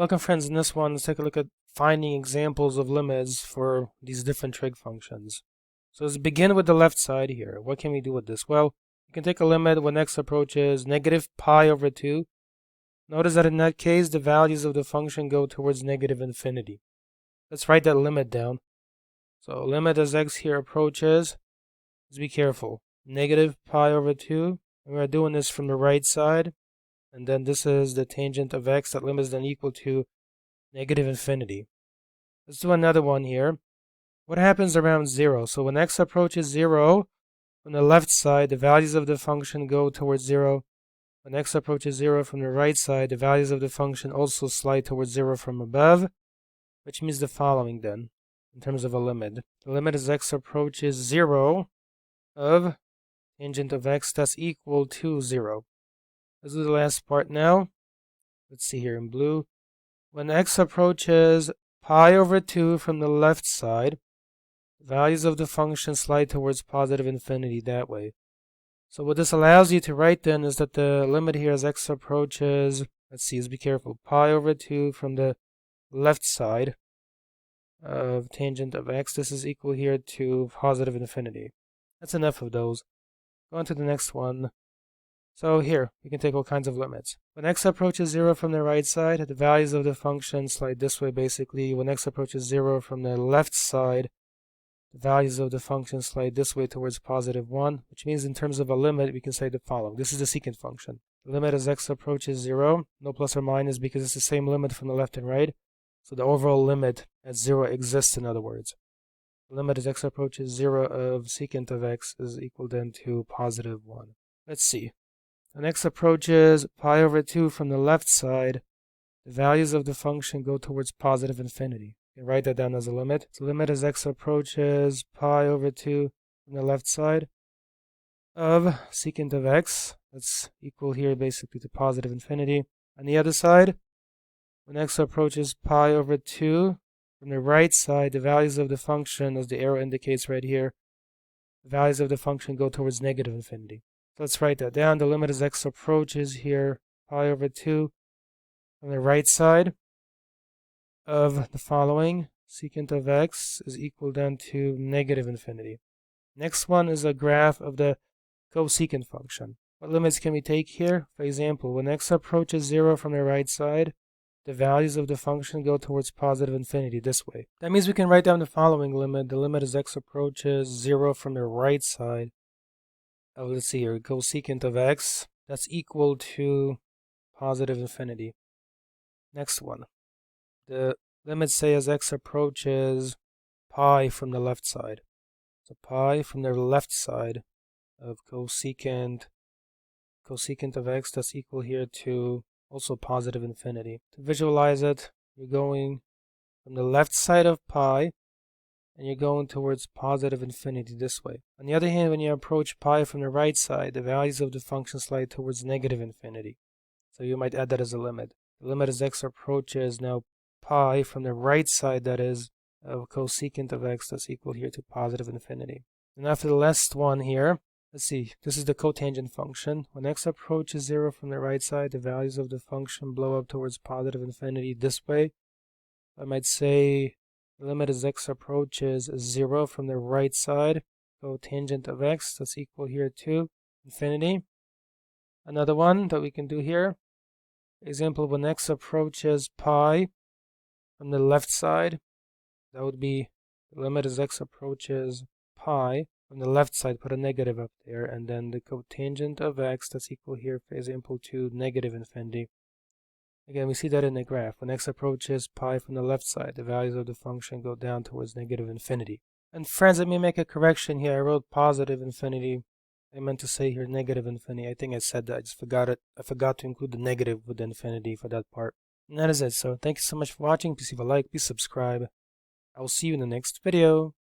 Welcome friends, in this one let's take a look at finding examples of limits for these different trig functions. So let's begin with the left side here. What can we do with this? Well, you can take a limit when x approaches negative pi over 2. Notice that in that case the values of the function go towards negative infinity. Let's write that limit down. So limit as x here approaches, let's be careful, negative pi over 2. And we're doing this from the right side. And then this is the tangent of x, that limit is then equal to negative infinity. Let's do another one here. What happens around 0? So when x approaches 0, on the left side, the values of the function go towards 0. When x approaches 0 from the right side, the values of the function also slide towards 0 from above, which means the following then, in terms of a limit. The limit as x approaches 0 of tangent of x, that's equal to 0. Let's do the last part now. Let's see here in blue. When x approaches pi over 2 from the left side, the values of the function slide towards positive infinity that way. So what this allows you to write then is that the limit here as x approaches, let's be careful, pi over 2 from the left side of tangent of x, this is equal here to positive infinity. That's enough of those. Go on to the next one. So here, we can take all kinds of limits. When x approaches 0 from the right side, the values of the function slide this way basically. When x approaches 0 from the left side, the values of the function slide this way towards positive 1, which means in terms of a limit, we can say the following. This is the secant function. The limit as x approaches 0, no plus or minus because it's the same limit from the left and right. So the overall limit at 0 exists, in other words. The limit as x approaches 0 of secant of x is equal then to positive 1. Let's see. When x approaches pi over 2 from the left side, the values of the function go towards positive infinity. You can write that down as a limit. So limit as x approaches pi over 2 from the left side of secant of x, that's equal here basically to positive infinity. On the other side, when x approaches pi over 2 from the right side, the values of the function, as the arrow indicates right here, the values of the function go towards negative infinity. Let's write that down. The limit as x approaches here pi over 2 on the right side of the following. Secant of x is equal then to negative infinity. Next one is a graph of the cosecant function. What limits can we take here? For example, when x approaches 0 from the right side, the values of the function go towards positive infinity this way. That means we can write down the following limit. The limit as x approaches 0 from the right side. Let's see here, cosecant of x, that's equal to positive infinity. Next one. The limit say as x approaches pi from the left side. So pi from the left side of cosecant of x, that's equal here to also positive infinity. To visualize it, you're going from the left side of pi, and you're going towards positive infinity this way. On the other hand, when you approach pi from the right side, the values of the function slide towards negative infinity. So you might add that as a limit. The limit as x approaches now pi from the right side, that is, of cosecant of x, that's equal here to positive infinity. And after the last one here, let's see, this is the cotangent function. When x approaches 0 from the right side, the values of the function blow up towards positive infinity this way. I might say the limit as x approaches 0 from the right side, cotangent of x, that's equal here to infinity. Another one that we can do here, example, when x approaches pi from the left side, that would be the limit as x approaches pi from the left side, put a negative up there, and then the cotangent of x, that's equal here, for example, to negative infinity. Again, we see that in the graph. When x approaches pi from the left side, the values of the function go down towards negative infinity. And friends, let me make a correction here. I wrote positive infinity. I meant to say here negative infinity. I think I said that. I just forgot it. I forgot to include the negative with the infinity for that part. And that is it. So thank you so much for watching. Please leave a like. Please subscribe. I will see you in the next video.